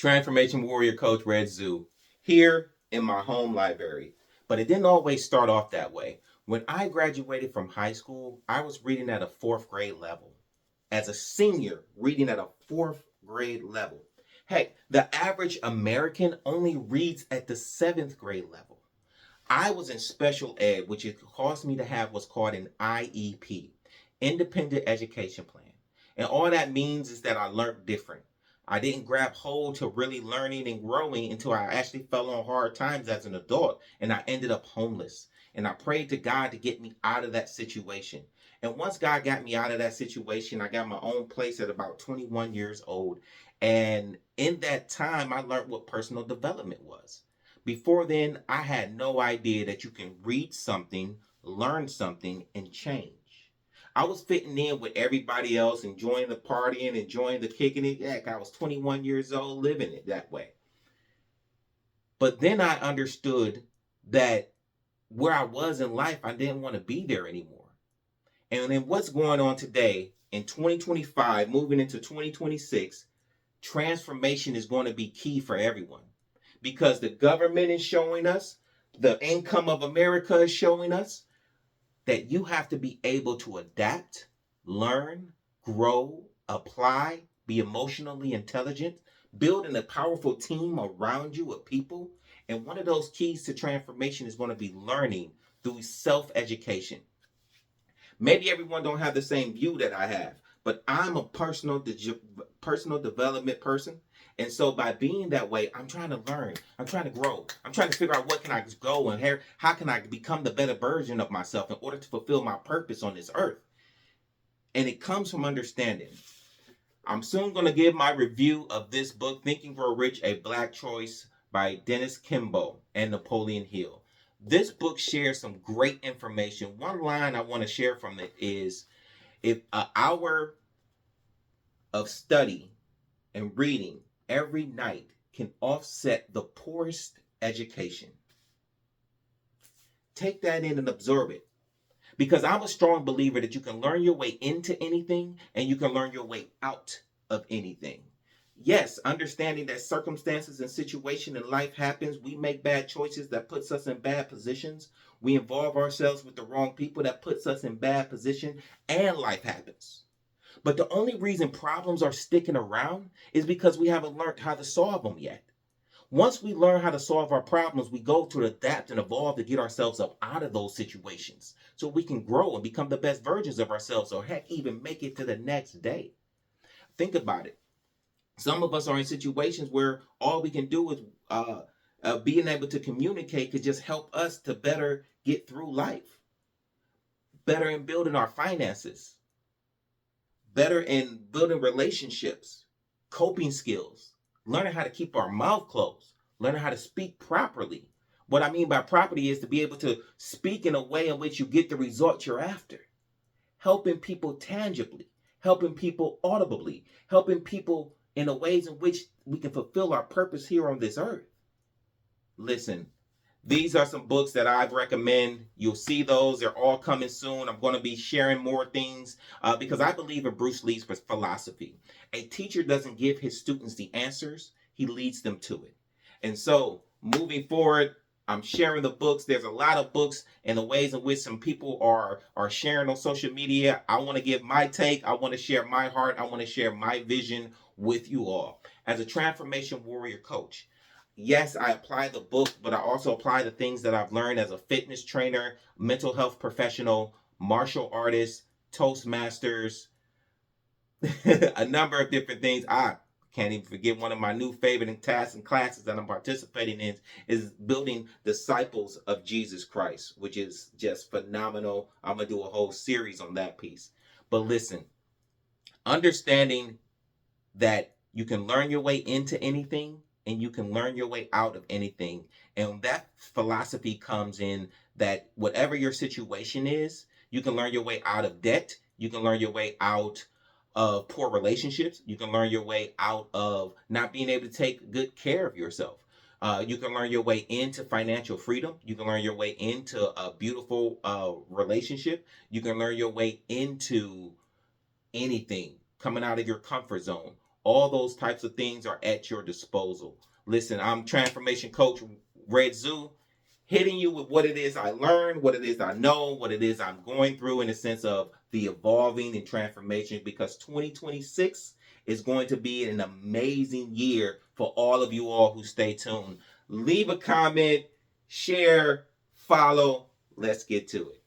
Transformation Warrior Coach Red Tzu here in my home library. But it didn't always start off that way. When I graduated from high school, I was reading at a fourth grade level. As a senior, reading at a fourth grade level. Heck, the average American only reads at the seventh grade level. I was in special ed, which it caused me to have what's called an IEP, Independent Education Plan. And all that means is that I learned different. I didn't grab hold to really learning and growing until I actually fell on hard times as an adult and I ended up homeless. And I prayed to God to get me out of that situation. And once God got me out of that situation, I got my own place at about 21 years old. And in that time, I learned what personal development was. Before then, I had no idea that you can read something, learn something, and change. I was fitting in with everybody else, enjoying the partying, enjoying the kicking it. Heck, I was 21 years old, living it that way. But then I understood that where I was in life, I didn't want to be there anymore. And then what's going on today in 2025, moving into 2026, transformation is going to be key for everyone because the government is showing us, the income of America is showing us that you have to be able to adapt, learn, grow, apply, be emotionally intelligent, building a powerful team around you of people. And one of those keys to transformation is going to be learning through self-education. Maybe everyone don't have the same view that I have, but I'm a personal development person. And so by being that way, I'm trying to learn. I'm trying to grow. I'm trying to figure out what can I go and how can I become the better version of myself in order to fulfill my purpose on this earth. And it comes from understanding. I'm soon going to give my review of this book, Thinking Grow Rich, A Black Choice by Dennis Kimball and Napoleon Hill. This book shares some great information. One line I want to share from it is if an hour of study and reading every night can offset the poorest education. Take that in and absorb it. Because I'm a strong believer that you can learn your way into anything and you can learn your way out of anything. Yes, understanding that circumstances and situation in life happens, we make bad choices that puts us in bad positions. We involve ourselves with the wrong people that puts us in bad position and life happens. But the only reason problems are sticking around is because we haven't learned how to solve them yet. Once we learn how to solve our problems, we go to adapt and evolve to get ourselves up out of those situations so we can grow and become the best versions of ourselves or heck, even make it to the next day. Think about it. Some of us are in situations where all we can do is being able to communicate could just help us to better get through life, better in building our finances, better in building relationships, coping skills, learning how to keep our mouth closed, learning how to speak properly. What I mean by property is to be able to speak in a way in which you get the result you're after, helping people tangibly, helping people audibly, helping people in the ways in which we can fulfill our purpose here on this earth. Listen, these are some books that I'd recommend. You'll see those. They're all coming soon. I'm going to be sharing more things because I believe in Bruce Lee's philosophy. A teacher doesn't give his students the answers, he leads them to it. And so, moving forward, I'm sharing the books. There's a lot of books and the ways in which some people are sharing on social media. I want to give my take. I want to share my heart. I want to share my vision with you all. As a transformation warrior coach, yes, I apply the book, but I also apply the things that I've learned as a fitness trainer, mental health professional, martial artist, Toastmasters, a number of different things. I can't even forget one of my new favorite tasks and classes that I'm participating in is building disciples of Jesus Christ, which is just phenomenal. I'm going to do a whole series on that piece. But listen, understanding that you can learn your way into anything and you can learn your way out of anything. And that philosophy comes in that whatever your situation is, you can learn your way out of debt. You can learn your way out of poor relationships. You can learn your way out of not being able to take good care of yourself. You can learn your way into financial freedom. You can learn your way into a beautiful relationship. You can learn your way into anything, coming out of your comfort zone, All those types of things are at your disposal. Listen, I'm transformation coach Red Tzu, hitting you with what it is I learned, what it is I know, what it is I'm going through in the sense of the evolving and transformation, because 2026 is going to be an amazing year for all of you all who stay tuned. Leave a comment, share, follow. Let's get to it.